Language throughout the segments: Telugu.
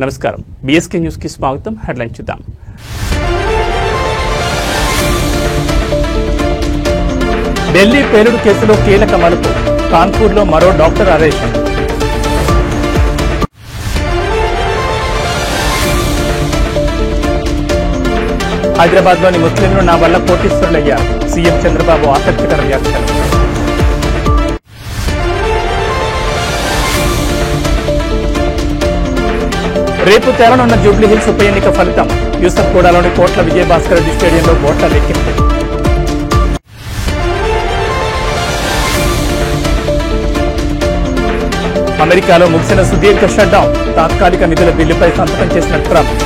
నమస్కారం బీఎస్కే న్యూస్ కి స్వాగతం. హెడ్లైన్ చూద్దాం. ఢిల్లీ పేలుడు కేసులో కీలక మలుపు, కాన్పూర్లో మరో డాక్టర్ అరెస్ట్. హైదరాబాద్లోని ముస్లింలు నా వల్ల కోటీశ్వరులయ్యారు, సీఎం చంద్రబాబు ఆసక్తికర వ్యాఖ్యలు. రేపు తేలనున్న జూబ్లీహిల్స్ ఉప ఎన్నిక ఫలితం, యూసఫ్గూడలోని కోట్ల విజయభాస్కర్ రెడ్డి స్టేడియంలో ఓట్ల లెక్కింపు. అమెరికాలో ముగిసిన సుదీర్ఘ షట్డౌన్, తాత్కాలిక నిధుల బిల్లుపై సంతకం చేసిన ట్రంప్.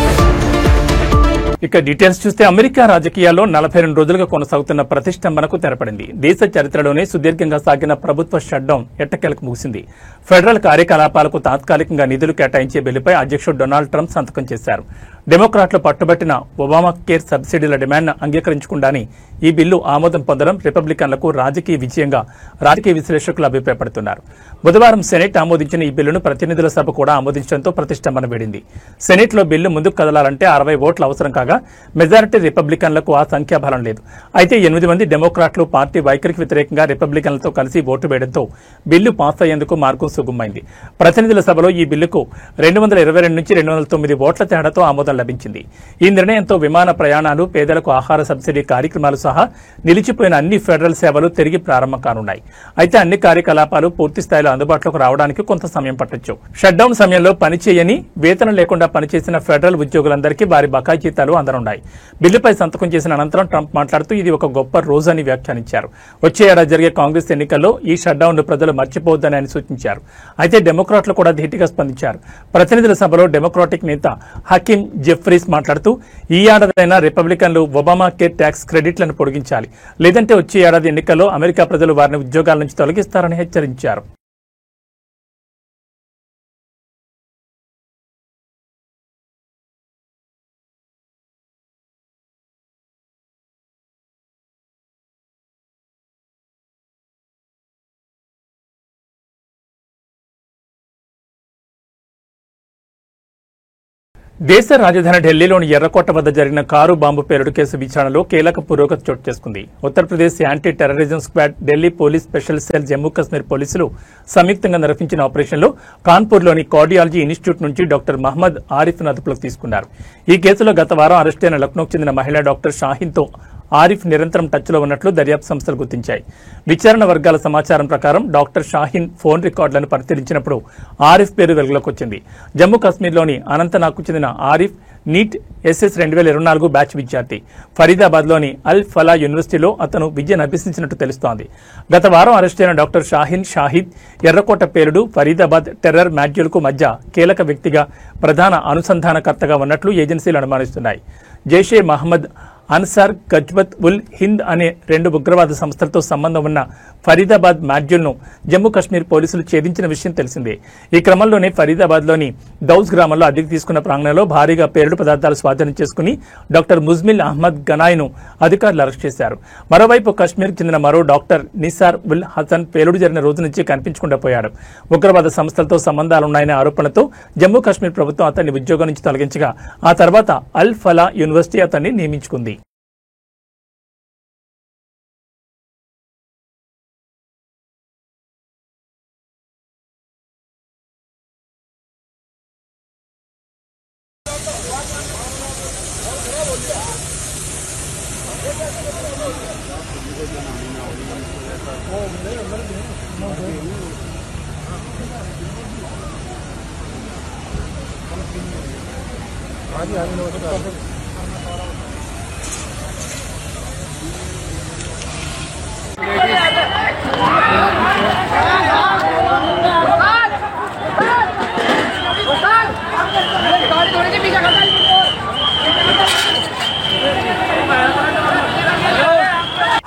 ఇక డీటెయిల్స్ చూస్తే అమెరికా రాజకీయాల్లో 42 రోజులుగా కొనసాగుతున్న ప్రతిష్టంభనకు తెరపడింది. దేశ చరిత్రలోనే సుదీర్ఘంగా సాగిన ప్రభుత్వ షట్డౌన్ ఎట్టకేలకు ముగిసింది. ఫెడరల్ కార్యకలాపాలకు తాత్కాలికంగా నిధులు కేటాయించే బిల్లుపై అధ్యక్షుడు డొనాల్డ్ ట్రంప్ సంతకం చేశారు. డెమోక్రాట్లు పట్టుబట్టిన ఒబామా కేర్ సబ్సిడీల డిమాండ్ను అంగీకరించకుండానే ఈ బిల్లు ఆమోదం పొందడం రిపబ్లికన్లకు రాజకీయ విజయంగా రాజకీయ విశ్లేషకులు అభిప్రాయపడుతున్నారు. బుధవారం సెనెట్ ఆమోదించిన ఈ బిల్లును ప్రతినిధుల సభ కూడా ఆమోదించడంతో ప్రతిష్టంభన వీడింది. సెనెట్లో బిల్లు ముందుకు కదలాలంటే 60 ఓట్లు అవసరం కాగా మెజారిటీ రిపబ్లికన్లకు ఆ సంఖ్యాబలం లేదు. అయితే 8 మంది డెమోక్రాట్లు పార్టీ వైఖరికి వ్యతిరేకంగా రిపబ్లికన్లతో కలిసి ఓటు వేయడంతో బిల్లు పాస్ అయ్యేందుకు మార్గం సుగమైంది. ప్రతినిధుల సభలో ఈ బిల్లుకు 222 నుంచి 209 ఓట్ల తేడాతో ఆమోదం లభించింది. ఈ నిర్ణయంతో విమాన ప్రయాణాలు, పేదలకు ఆహార సబ్సిడీ కార్యక్రమాలు సహా నిలిచిపోయిన అన్ని ఫెడరల్ సేవలు తిరిగి ప్రారంభం కానున్నాయి. అయితే అన్ని కార్యకలాపాలు పూర్తి స్థాయిలో అందుబాటులోకి రావడానికి కొంత సమయం పట్టొచ్చు. షట్డౌన్ సమయంలో పనిచేయని, వేతనం లేకుండా పనిచేసిన ఫెడరల్ ఉద్యోగులందరికీ వారి బకాయి జీతాలు అందనున్నాయి. బిల్లుపై సంతకం చేసిన అనంతరం ట్రంప్ మాట్లాడుతూ ఇది ఒక గొప్ప రోజు అని వ్యాఖ్యానించారు. వచ్చే ఏడాది జరిగే కాంగ్రెస్ ఎన్నికల్లో ఈ షట్డౌన్ ను ప్రజలు మర్చిపోవద్దని ఆయన సూచించారు. అయితే డెమోక్రాట్లు కూడా ధీటుగా స్పందించారు. ప్రతినిధుల సభలో డెమోక్రాటిక్ నేత హకీమ్ జెఫ్రీస్ మాట్లాడుతూ ఈ ఏడాదైనా రిపబ్లికన్లు ఒబామా కేర్ ట్యాక్స్ క్రెడిట్లను పొడిగించాలి, లేదంటే వచ్చే ఏడాది ఎన్నికల్లో అమెరికా ప్రజలు వారిని ఉద్యోగాల నుంచి తొలగిస్తారని హెచ్చరించారు. దేశ రాజధాని ఢిల్లీలోని ఎర్రకోట వద్ద జరిగిన కారు బాంబు పేలుడు కేసు విచారణలో కీలక పురోగతి చోటు చేసుకుంది. Uttar Pradesh anti terrorism squad, Delhi police special cell, Jammu Kashmir పోలీసులు సంయుక్తంగా నిర్వహించిన ఆపరేషన్లో కాన్పూర్లోని కార్డియాలజీ ఇన్స్టిట్యూట్ నుంచి డాక్టర్ మహమ్మద్ ఆరిఫ్ను అదుపులోకి తీసుకున్నారు. ఈ కేసులో గత వారం అరెస్టైన లక్నోకు చెందిన మహిళా డాక్టర్ షాహీన్తో ఆరిఫ్ నిరంతరం టచ్లో ఉన్నట్లు దర్యాప్తు సంస్థలు గుర్తించాయి. విచారణ వర్గాల సమాచారం ప్రకారం డాక్టర్ షాహీన్ ఫోన్ రికార్డులను పరిశీలించినప్పుడు ఆరిఫ్ పేరు వెలుగులోకి వచ్చింది. జమ్మూ కాశ్మీర్లోని అనంతనాగ్కు చెందిన ఆరిఫ్ నీట్ SS 2024 బ్యాచ్ విద్యార్థి. ఫరీదాబాద్లోని అల్ ఫలా యూనివర్సిటీలో అతను విద్యను అభ్యసించినట్టు తెలుస్తోంది. గత వారం అరెస్టైన డాక్టర్ షాహీన్ షాహిద్ ఎర్రకోట పేలుడు, ఫరీదాబాద్ టెర్రర్ మాడ్యూల్కు మధ్య కీలక వ్యక్తిగా, ప్రధాన అనుసంధానకర్తగా ఉన్నట్లు ఏజెన్సీలు అనుమానిస్తున్నాయి. జైషే మహమ్మద్, అన్సార్ గజ్వత్ ఉల్ హింద్ అనే 2 ఉగ్రవాద సంస్థలతో సంబంధం ఉన్న ఫరీదాబాద్ మాడ్యూల్ను జమ్మూ కశ్మీర్ పోలీసులు ఛేదించిన విషయం తెలిసిందే. ఈ క్రమంలోనే ఫరీదాబాద్లోని దౌజ్ గ్రామంలో అద్దెకు తీసుకున్న ప్రాంగణంలో భారీగా పేలుడు పదార్థాలు స్వాధీనం చేసుకుని డాక్టర్ ముజ్మిల్ అహ్మద్ గనాయ్ను అధికారులు అరెస్ట్ చేశారు. మరోవైపు కశ్మీర్కు చెందిన మరో డాక్టర్ నిసార్ ఉల్ హసన్ పేలుడు జరిగిన రోజు నుంచి కనిపించకుండా పోయాడు. ఉగ్రవాద సంస్థలతో సంబంధాలున్నాయనే ఆరోపణలతో జమ్మూ కశ్మీర్ ప్రభుత్వం అతన్ని ఉద్యోగం నుంచి తొలగించగా ఆ తర్వాత అల్ ఫలా యూనివర్సిటీ అతన్ని నియమించుకుంది.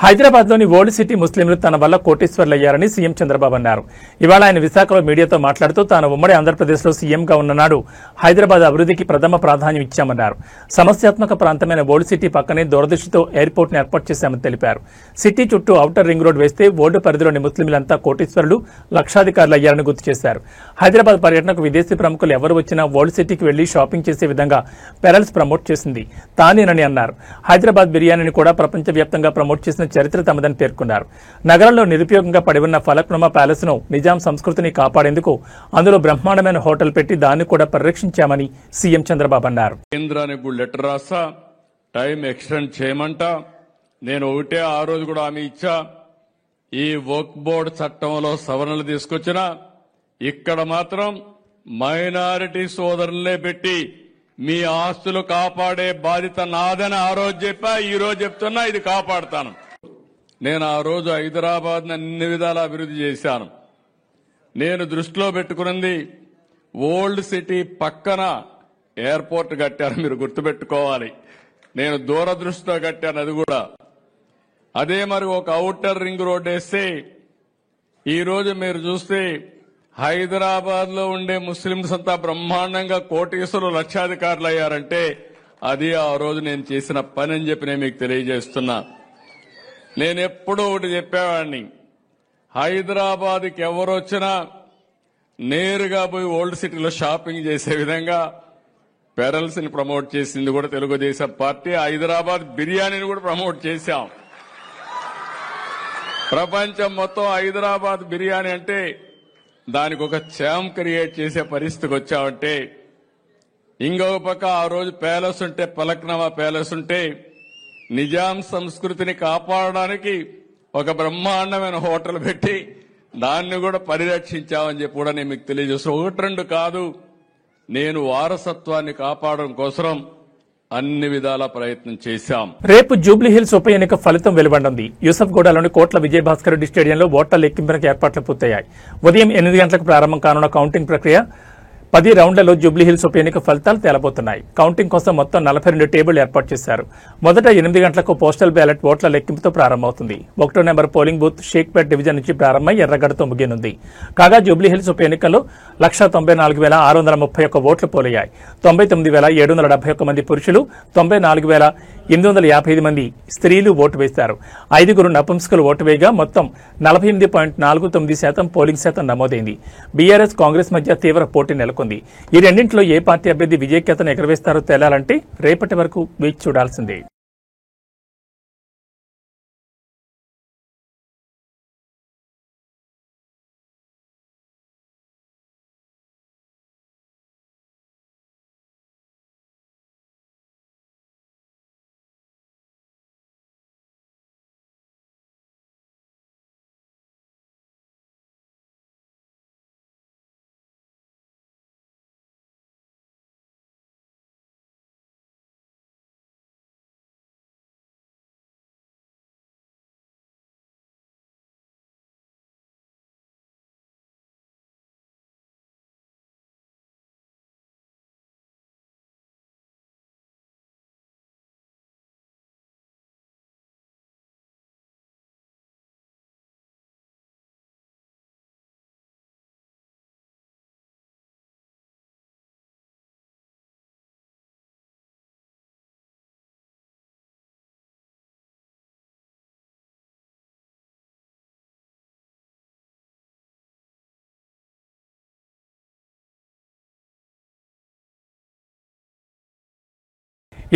హైదరాబాద్ లోని ఓల్డ్ సిటీ ముస్లింలు తన వల్ల కోటీశ్వర్లయ్యారని సీఎం చంద్రబాబు అన్నారు. ఇవాళ ఆయన విశాఖలో మీడియాతో మాట్లాడుతూ తాను ఉమ్మడి ఆంధ్రప్రదేశ్ లో సీఎంగా ఉన్ననాడు హైదరాబాద్ అభివృద్ధికి ప్రథమ ప్రాధాన్యం ఇచ్చామన్నారు. సమస్యాత్మక ప్రాంతమైన ఓల్డ్ సిటీ పక్కనే దూరదృష్టితో ఎయిర్పోర్ట్ ను ఏర్పాటు చేశామని తెలిపారు. సిటీ చుట్టూ ఔటర్ రింగ్ రోడ్ వేస్తే ఓల్డ్ పరిధిలోని ముస్లింలంతా కోటీశ్వరులు, లక్షాధికారులయ్యారని గుర్తు చేశారు. హైదరాబాద్ పర్యటనకు విదేశీ ప్రముఖులు ఎవరు వచ్చినా ఓల్డ్ సిటీకి వెళ్లి షాపింగ్ చేసే విధంగా పెరల్స్ ప్రమోట్ చేసింది తానేనని అన్నారు. హైదరాబాద్ బిర్యానీని కూడా ప్రపంచవ్యాప్తంగా ప్రమోట్ చేసిన చరిత్ర తమదని పేర్కొన్నారు. నగరంలో నిరుపయోగంగా పడి ఉన్న ఫలక్నుమా ప్యాలెస్ ను నిజాం సంస్కృతిని కాపాడేందుకు అందులో బ్రహ్మాండమైన హోటల్ పెట్టి దాన్ని కూడా పరిరక్షించామని సీఎం చంద్రబాబు అన్నారు. కేంద్రానికి లెటర్ రాసా, టైం ఎక్స్టెండ్ చేయమంట. నేను ఒకటే ఆ రోజు కూడా హామీ ఇచ్చా, ఈ వక్ఫ్ బోర్డు చట్టంలో సవరణలు తీసుకొచ్చినా ఇక్కడ మాత్రం మైనారిటీ సోదరులనే పెట్టి మీ ఆస్తులు కాపాడే బాధ్యత నాదని ఆ రోజు చెప్పా, ఈ రోజు చెప్తున్నా, ఇది కాపాడుతాను. నేను ఆ రోజు హైదరాబాద్ అన్ని విధాలా అభివృద్ధి చేశాను. నేను దృష్టిలో పెట్టుకున్నది ఓల్డ్ సిటీ పక్కన ఎయిర్పోర్ట్ కట్టాను. మీరు గుర్తుపెట్టుకోవాలి, నేను దూరదృష్టితో కట్టాను. అది కూడా అదే మరి ఒక ఔటర్ రింగ్ రోడ్ వేస్తే ఈ రోజు మీరు చూస్తే హైదరాబాద్ లో ఉండే ముస్లింస్ అంతా బ్రహ్మాండంగా కోటీశ్వరులు, లక్షాధికారులు అయ్యారంటే అది ఆ రోజు నేను చేసిన పని అని చెప్పి నేను మీకు తెలియజేస్తున్నా. నేను ఎప్పుడూ ఒకటి చెప్పేవాడిని, హైదరాబాద్కి ఎవరు వచ్చినా నేరుగా పోయి ఓల్డ్ సిటీలో షాపింగ్ చేసే విధంగా పెరల్స్ ని ప్రమోట్ చేసింది కూడా తెలుగుదేశం పార్టీ. హైదరాబాద్ బిర్యానీని కూడా ప్రమోట్ చేశాం. ప్రపంచం మొత్తం హైదరాబాద్ బిర్యానీ అంటే దానికి ఒక ఛాంప్ క్రియేట్ చేసే పరిస్థితికి వచ్చామంటే, ఇంకొక పక్క ఆ రోజు ప్యాలెస్ ఉంటే, ఫలక్నుమా ప్యాలెస్ ఉంటే నిజాం సంస్కృతిని కాపాడడానికి ఒక బ్రహ్మాండమైన హోటల్ పెట్టి దాన్ని కూడా పరిరక్షించామని చెప్పి కూడా నేను మీకు తెలియజేస్తాను. ఒకటి రెండు కాదు, నేను వారసత్వాన్ని కాపాడడం కోసం అన్ని విధాల ప్రయత్నం చేశాం. రేపు జూబ్లీహిల్స్ ఉప ఎన్నిక ఫలితం వెలువడనుంది. యూసఫ్గూడలోని కోట్ల విజయభాస్కర్ రెడ్డి స్టేడియంలో ఓట్ల లెక్కింపునకు ఏర్పాట్లు పూర్తయ్యాయి. ఉదయం 8 గంటలకు ప్రారంభం కానున్న కౌంటింగ్ ప్రక్రియ 10 రౌండ్లలో జూబ్లీహిల్స్ ఉప ఎన్నిక ఫలితాలు తేలబోతున్నాయి. కౌంటింగ్ కోసం మొత్తం 42 టేబుల్ ఏర్పాటు చేశారు. మొదట 8 గంటలకు పోస్టల్ బ్యాలెట్ ఓట్ల లెక్కింపుతో ప్రారంభమవుతుంది. 1వ number polling booth Shaikpet division నుంచి ప్రారంభమై ఎర్రగడ్డతో ముగియనుంది. కాగా జూబ్లీహిల్స్ ఉప ఎన్నికల్లో 194,631 ఓట్లు పోలయ్యాయి. 99,771 మంది పురుషులు, 94,855 మంది స్త్రీలు ఓటు వేశారు. 5 నపుంసకులు ఓటు వేయగా మొత్తం 48.49% పోలింగ్ శాతం నమోదైంది. బీఆర్ఎస్, కాంగ్రెస్ మధ్య తీవ్ర పోటీ నెలకొంది. ఈ రెండింటిలో ఏ పార్టీ అభ్యర్థి విజయకేతను ఎగరవేస్తారో తేలాలంటే రేపటి వరకు వేచి చూడాల్సిందే.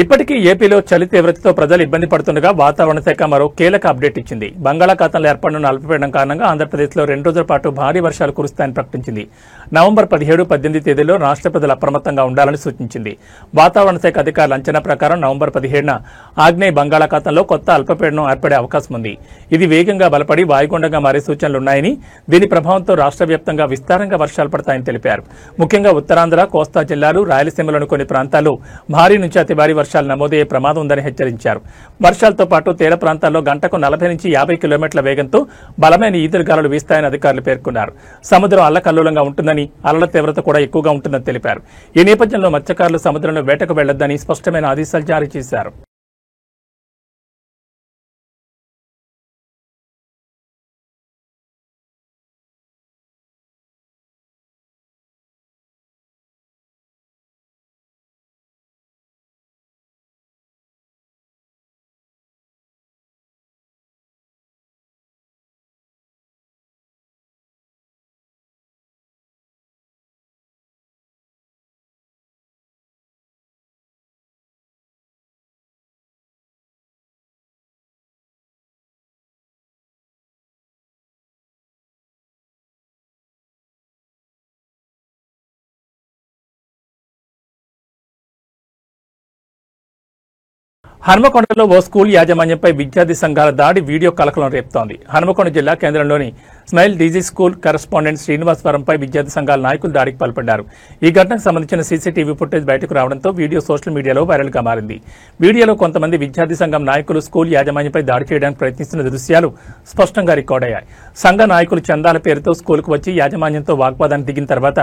ఇప్పటికీ ఏపీలో చలి తీవ్రతతో ప్రజలు ఇబ్బంది పడుతుండగా వాతావరణ శాఖ మరో కీలక అప్డేట్ ఇచ్చింది. బంగాళాఖాతంలో ఏర్పడిన అల్పపీడనం కారణంగా ఆంధ్రప్రదేశ్లో 2 రోజుల పాటు భారీ వర్షాలు కురుస్తాయని ప్రకటించింది. నవంబర్ 17, 18 తేదీల్లో రాష్ట్ర ప్రజలు అప్రమత్తంగా ఉండాలని సూచించింది. వాతావరణ శాఖ అధికారుల అంచనా ప్రకారం నవంబర్ 17న ఆగ్నేయ బంగాళాఖాతంలో కొత్త అల్పపీడనం ఏర్పడే అవకాశం ఉంది. ఇది వేగంగా బలపడి వాయుగుండంగా మారే సూచనలున్నాయని, దీని ప్రభావంతో రాష్ట్ర వ్యాప్తంగా విస్తారంగా వర్షాలు పడతాయని తెలిపారు. ముఖ్యంగా ఉత్తరాంధ్ర, కోస్తా జిల్లాలు, రాయలసీమలోని కొన్ని ప్రాంతాల్లో భారీ నుంచి అతి భారీ వర్షాలు నమోదయ్యే ప్రమాదం ఉందని హెచ్చరించారు. వర్షాలతో పాటు తీర ప్రాంతాల్లో గంటకు 40 నుంచి 50 కిలోమీటర్ల వేగంతో బలమైన ఈదురుగాలులు వీస్తాయని అధికారులు పేర్కొన్నారు. సముద్రం అల్లకల్లోలంగా ఉంటుందని, అలల తీవ్రత కూడా ఎక్కువగా ఉంటుందని తెలిపారు. ఈ నేపథ్యంలో మత్స్యకారులు సముద్రంలో వేటకు వెళ్లొద్దని స్పష్టమైన ఆదేశాలు జారీ చేశారు. హన్మకొండలో ఓ స్కూల్ యాజమాన్యంపై విద్యార్థి సంఘాల దాడి వీడియో కలకలం రేపుతోంది. హన్మకొండ జిల్లా కేంద్రంలోని స్మైల్ డీజీ స్కూల్ కరెస్పాండెంట్ శ్రీనివాసవరంపై విద్యార్థి సంఘాల నాయకులు దాడికి పాల్పడ్డారు. ఈ ఘటనకు సంబంధించిన సీసీటీవీ ఫుటేజ్ బయటకు రావడంతో వీడియో సోషల్ మీడియాలో వైరల్ గా మారింది. వీడియోలో కొంతమంది విద్యార్థి సంఘం నాయకులు స్కూల్ యాజమాన్యంపై దాడి చేయడానికి ప్రయత్నిస్తున్న దృశ్యాలు స్పష్టంగా రికార్డయ్యాయి. సంఘ నాయకులు చందాల పేరుతో స్కూల్కు వచ్చి యాజమాన్యంతో వాగ్వాదానికి దిగిన తర్వాత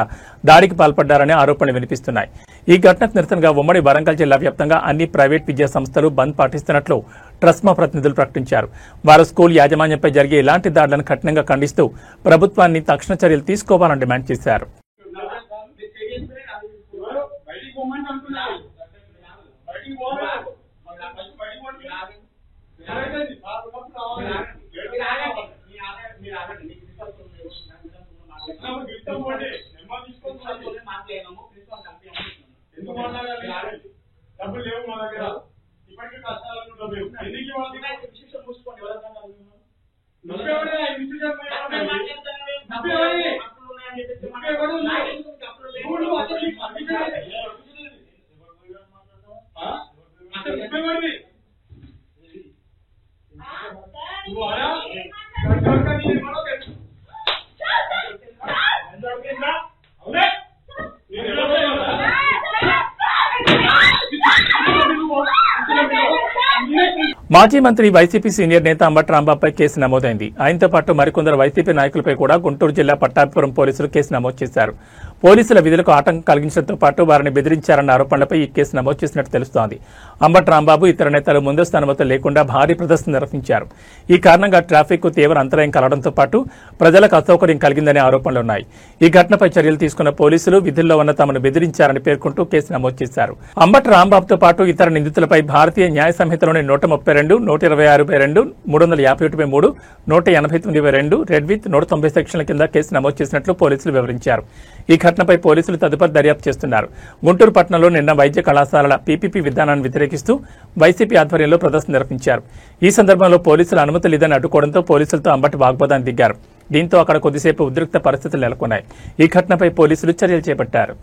దాడికి పాల్పడ్డారనే ఆరోపణలు వినిపిస్తున్నాయి. ఈ ఘటనకు నిరసనగా ఉమ్మడి వరంగల్ జిల్లా వ్యాప్తంగా అన్ని ప్రైవేట్ విద్యా సంస్థలు బంద్ పాటిస్తున్నట్లు ట్రస్మా ప్రతినిధులు ప్రకటించారు. వారు స్కూల్ యాజమాన్యంపై జరిగే ఇలాంటి దాడులను కఠినంగా ఖండిస్తూ ప్రభుత్వాన్ని తక్షణ చర్యలు తీసుకోవాలని డిమాండ్ చేశారు. మాజీ మంత్రి వైసీపీ సీనియర్ నేత అంబటి రాంబాబుపై కేసు నమోదైంది. ఆయనతో పాటు మరికొందరు వైసీపీ నాయకులపై కూడా గుంటూరు జిల్లా పట్టాభిపురం పోలీసులు కేసు నమోదు చేశారు. పోలీసుల విధులకు ఆటంకం కలిగించడంతో పాటు వారిని బెదిరించారన్న ఆరోపణలపై ఈ కేసు నమోదు చేసినట్టు తెలుస్తోంది. అంబటి రాంబాబు ఇతర నేతలు ముందస్తు అనుమతులు లేకుండా భారీ ప్రదర్శన నిర్వహించారు. ఈ కారణంగా ట్రాఫిక్ కు తీవ్ర అంతరాయం కలగడంతో పాటు ప్రజలకు అసౌకర్యం కలిగిందనే ఆరోపణలున్నాయి. ఈ ఘటనపై చర్యలు తీసుకున్న పోలీసులు విధుల్లో ఉన్న తమను బెదిరించారని పేర్కొంటూ కేసు నమోదు చేశారు. అంబటి రాంబాబుతో పాటు ఇతర నిందితులపై భారతీయ న్యాయ సంహితలోని 132, 126(2), 351(3), 189(2), రెడ్ విత్ 190 సెక్షన్ల కింద కేసు నమోదు చేసినట్లు పోలీసులు వివరించారు. ఈ ఘటనపై పోలీసులు తదుపరి దర్యాప్తు చేస్తున్నారు. గుంటూరు పట్టణంలో నిన్న వైద్య కళాశాలల పీపీపీ విధానాన్ని వ్యతిరేకిస్తూ వైసీపీ ఆధ్వర్యంలో ప్రదర్శన నిర్వహించారు. ఈ సందర్భంలో పోలీసులు అనుమతి లేదని అడ్డుకోవడంతో పోలీసులతో అంబటి వాగ్వాదానికి దిగారు. దీంతో అక్కడ కొద్దిసేపు ఉద్రిక్త పరిస్థితులు నెలకొన్నాయి. ఈ ఘటనపై పోలీసులు చర్యలు చేపట్టారు.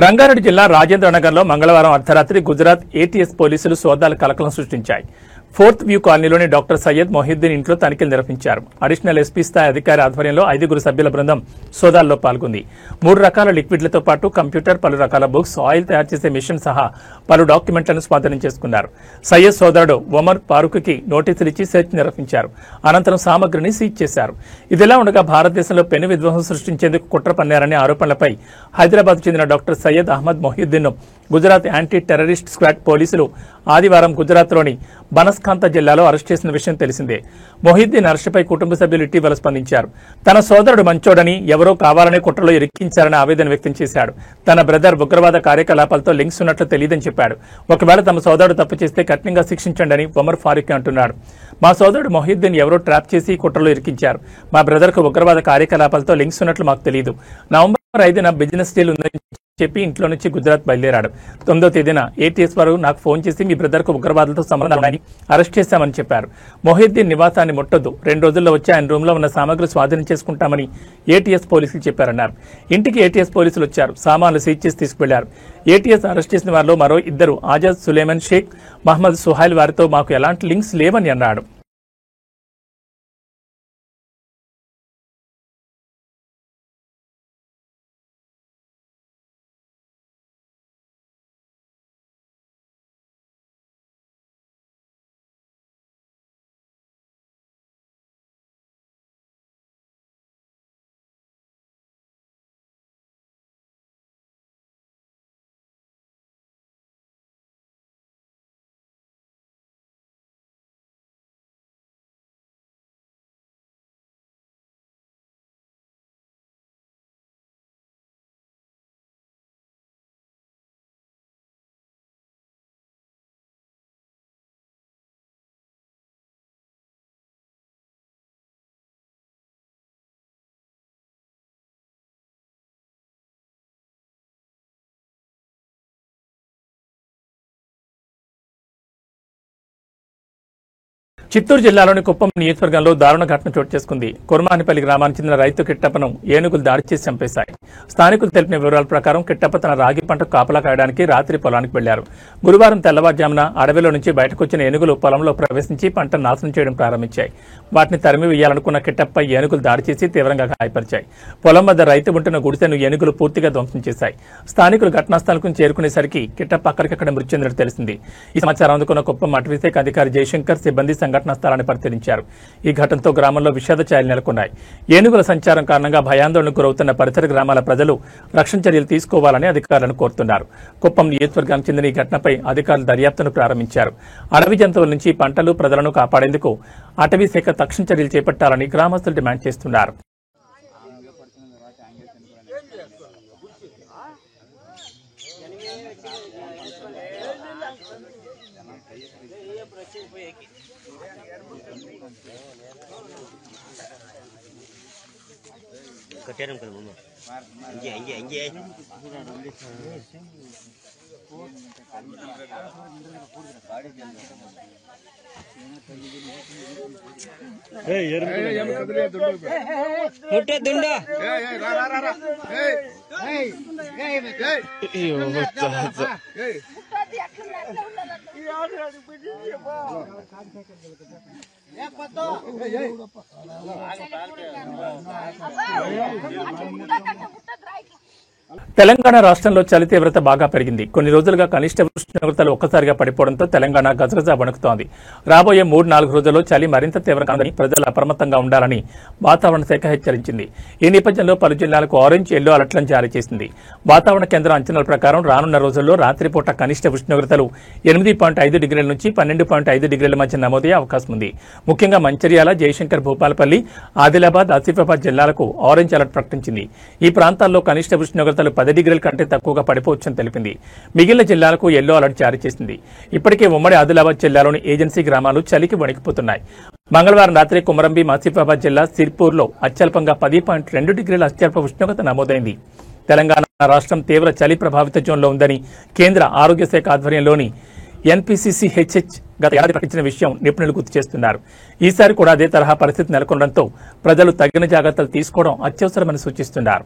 రంగారెడ్డి జిల్లా రాజేంద్రనగర్ లో మంగళవారం అర్ధరాత్రి గుజరాత్ ఏటీఎస్ పోలీసులు సోదాలు కలకలం సృష్టించాయి. 4th వ్యూ కాలనీలోని డాక్టర్ సయ్యద్ మొహిద్దీన్ ఇంట్లో తనిఖీలు నిర్వహించారు. అడిషనల్ ఎస్పీ స్థాయి అధికారి ఆధ్వర్యంలో 5గురు సభ్యుల బృందం సోదాల్లో పాల్గొంది. 3 రకాల లిక్విడ్లతో పాటు కంప్యూటర్, పలు రకాల బుక్స్, ఆయిల్ తయారు చేసే మిషన్ సహా పలు డాక్యుమెంట్లను స్వాధీనం చేసుకున్నారు. సయ్యద్ సోదరుడు ఒమర్ ఫారూక్కి నోటీసులు ఇచ్చి సెర్చ్ నిర్వహించారు. అనంతరం సామగ్రిని సీజ్ చేశారు. ఇదిలా ఉండగా భారతదేశంలో పెను విధ్వంసం సృష్టించేందుకు కుట్ర పన్నారనే ఆరోపణలపై హైదరాబాద్ చెందిన డాక్టర్ సయ్యద్ అహ్మద్ మొహిద్దీన్ ను గుజరాత్ యాంటీ టెర్రరిస్ట్ స్క్వాడ్ పోలీసులు ఆదివారం గుజరాత్లోని బనస్కాంత జిల్లాలో అరెస్ట్ చేసిన విషయం తెలిసిందే. మొహిద్దీన్ అరెస్టుపై కుటుంబ సభ్యులు ఇటీవల స్పందించారు. తన సోదరుడు మంచోడని, ఎవరో కావాలనే కుట్రలో ఇరికించారని ఆవేదన వ్యక్తం చేశాడు. తన బ్రదర్ ఉగ్రవాద కార్యకలాపాలతో లింక్స్ ఉన్నట్లు తెలియదని చెప్పాడు. ఒకవేళ తమ సోదరుడు తప్పు చేస్తే కఠినంగా శిక్షించండి అని ఒమర్ ఫారూక్ అంటున్నాడు. మా సోదరుడు మొహిద్దీన్ ఎవరో ట్రాప్ చేసి కుట్రలో ఇరికించారు. మా బ్రదర్కు ఉగ్రవాద కార్యకలాపాలతో లింక్స్ ఉన్నట్లు మాకు తెలియదు. నవంబర్ 5న బిజినెస్ డీల్ ఉందని చెప్పి ఇంట్లో నుంచి గుజరాత్ బయలుదేరాడు. 9వ తేదీన ఏటీఎస్ వారు నాకు ఫోన్ చేసి మీ బ్రదర్కు ఉగ్రవాదులతో సంబంధాలని అరెస్ట్ చేశామని చెప్పారు. మొహిద్దీన్ నివాసాన్ని ముట్టొద్దు, 2 రోజుల్లో వచ్చి ఆయన రూమ్ లో ఉన్న సామాగ్రి స్వాధీనం చేసుకుంటామని ఏటీఎస్ పోలీసులు చెప్పారన్నారు. ఇంటికి ఏటీఎస్ పోలీసులు వచ్చారు. సామాన్లు సీజ్ చేసి తీసుకువెళ్లారు. ఏటీఎస్ అరెస్ట్ చేసిన వారిలో మరో 2 ఆజాద్ సులేమన్ షేక్, మహమ్మద్ సుహైల్ వారితో మాకు ఎలాంటి లింక్స్ లేవని అన్నాడు. చిత్తూరు జిల్లాలోని కుప్పం నియోజకవర్గంలో దారుణ ఘటన చోటు చేసుకుంది. కుర్మానిపల్లి గ్రామానికి చెందిన రైతు కిట్టప్పను ఏనుగులు దాడి చేసి చంపేశాయి. స్థానికులు తెలిపిన వివరాల ప్రకారం కిట్టప్ప తన రాగి పంటకు కాపలా కాయడానికి రాత్రి పొలానికి వెళ్లారు. గురువారం తెల్లవారుజామున అడవిలో నుంచి బయటకొచ్చిన ఏనుగులు పొలంలో ప్రవేశించి పంటను నాశనం చేయడం ప్రారంభించాయి. వాటిని తరిమి వేయాలనుకున్న కిట్టప్ప ఏనుగులు దాడి చేసి తీవ్రంగా గాయపరిచాయి. పొలం వద్ద రైతు ఉంటున్న గుడిసెను ఏనుగులు పూర్తిగా ధ్వంసం చేశాయి. స్థానికులు ఘటనాస్థలకు చేరుకునేసరికి కిట్టప్ప అక్కడికక్కడ మృతి చెందినట్టు తెలిసింది. ఈ సమాచారం అందుకున్న కుప్పం అటవీశాఖ అధికారి జయశంకర్ సిబ్బంది సంఘటనా స్థలాన్ని పరిశీలించారు. ఈ ఘటనతో గ్రామంలో విషాద ఛాయలు నెలకొన్నాయి. ఏనుగుల సంచారం కారణంగా భయాందోళనకు గురవుతున్న పరిసర గ్రామాల ప్రజలు రక్షణ చర్యలు తీసుకోవాలని అధికారులను కోరుతున్నారు. కుప్పం నియోజకవర్గానికి చెందిన ఈ ఘటనపై అధికారులు దర్యాప్తును ప్రారంభించారు. అడవి జంతువుల నుంచి పంటలు, ప్రజలను కాపాడేందుకు అటవీ శాఖ తక్షణ చర్యలు చేపట్టాలని గ్రామస్తులు డిమాండ్ చేస్తున్నారు. कटेरम कर मम्मा इंजे इंजे इंजे ए यम कदले दुंडो छोटे दुंडा ए रा रा रा ए ए यो बच्चा ए తెలంగాణ రాష్ట్రంలో చలి తీవ్రత బాగా పెరిగింది. కొన్ని రోజులుగా కనిష్ట ఉష్ణోగ్రతలు ఒక్కసారిగా పడిపోవడంతో తెలంగాణ గజగజ వణుకుతోంది. రాబోయే 3-4 రోజుల్లో చలి మరింత తీవ్రంగా ఉందని ప్రజలు అప్రమత్తంగా ఉండాలని వాతావరణ శాఖ హెచ్చరించింది. ఈ నేపథ్యంలో పలు జిల్లాలకు ఆరెంజ్, ఎల్లో అలర్ట్లను జారీ చేసింది. వాతావరణ కేంద్రం అంచనాల ప్రకారం రానున్న రోజుల్లో రాత్రిపూట కనిష్ట ఉష్ణోగ్రతలు 8.5 డిగ్రీల నుంచి 12.5 డిగ్రీల మధ్య నమోదయ్యే అవకాశం ఉంది. ముఖ్యంగా మంచిర్యాల, జయశంకర్ భూపాలపల్లి, ఆదిలాబాద్, ఆసిఫాబాద్ జిల్లాలకు ఆరెంజ్ అలర్ట్ ప్రకటించింది. ఈ ప్రాంతాల్లో కనిష్ట ఉష్ణోగ్రతలు 10 డిగ్రీల కంటే తక్కువగా పడిపోవచ్చని తెలిపింది. మిగిలిన జిల్లాలకు ఎల్లో అలర్ట్ జారీ చేసింది. ఇప్పటికే ఉమ్మడి ఆదిలాబాద్ జిల్లాలోని ఏజెన్సీ గ్రామాలు చలికి వణికిపోతున్నాయి. మంగళవారం రాత్రి కుమరంభీం, ఆసిఫాబాద్ జిల్లా సిర్పూర్లో అత్యల్పంగా 10.2 డిగ్రీల అత్యల్ప ఉష్ణోగ్రత నమోదైంది. తెలంగాణ రాష్ట్రం తీవ్ర చలి ప్రభావిత జోన్లో ఉందని కేంద్ర ఆరోగ్య శాఖ ఆధ్వర్యంలోని ఎన్పీసీసీహెచ్హెచ్ గత ఏడాది ప్రకటించిన విషయం నిపుణులు గుర్తు చేస్తున్నారు. ఈసారి కూడా అదే తరహా పరిస్థితి నెలకొనడంతో ప్రజలు తగిన జాగ్రత్తలు తీసుకోవడం అత్యవసరమని సూచిస్తున్నారు.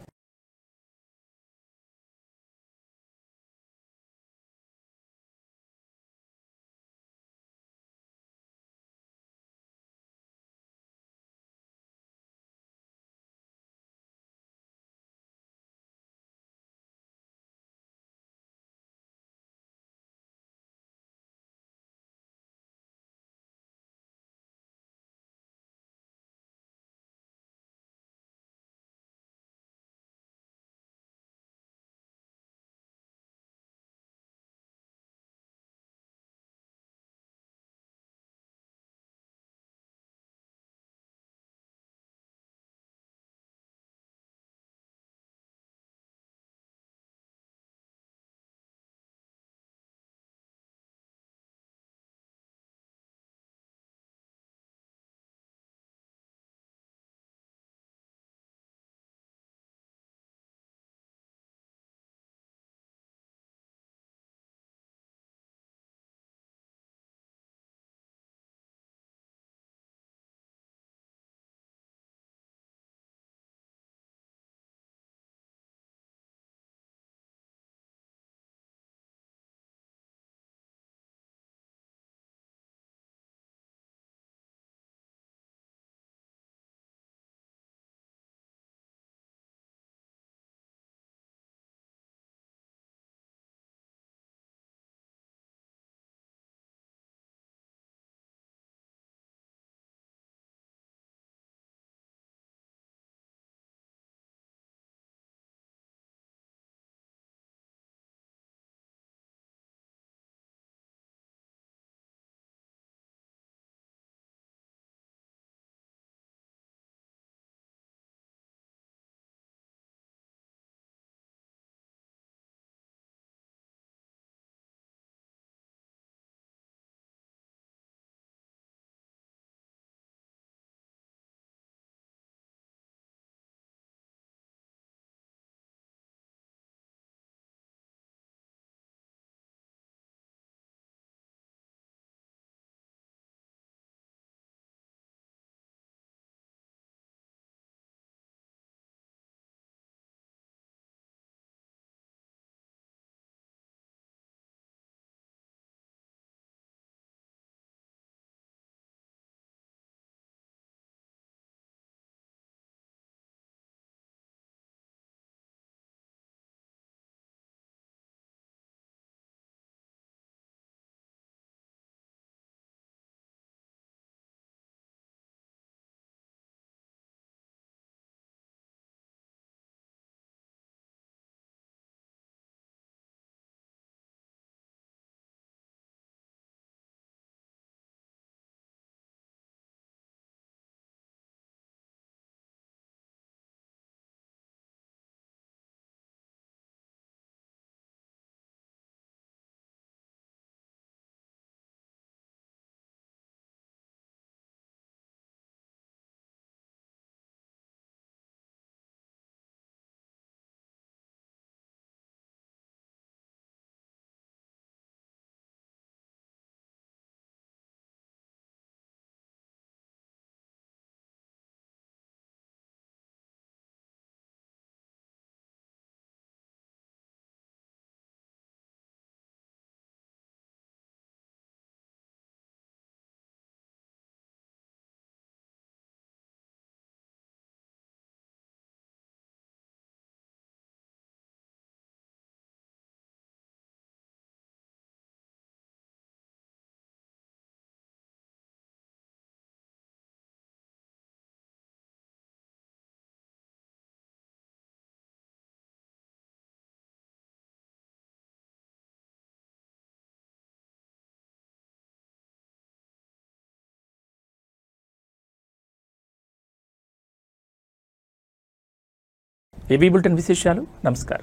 ఏబీ బులెటిన్ విశేషాలు. నమస్కారం.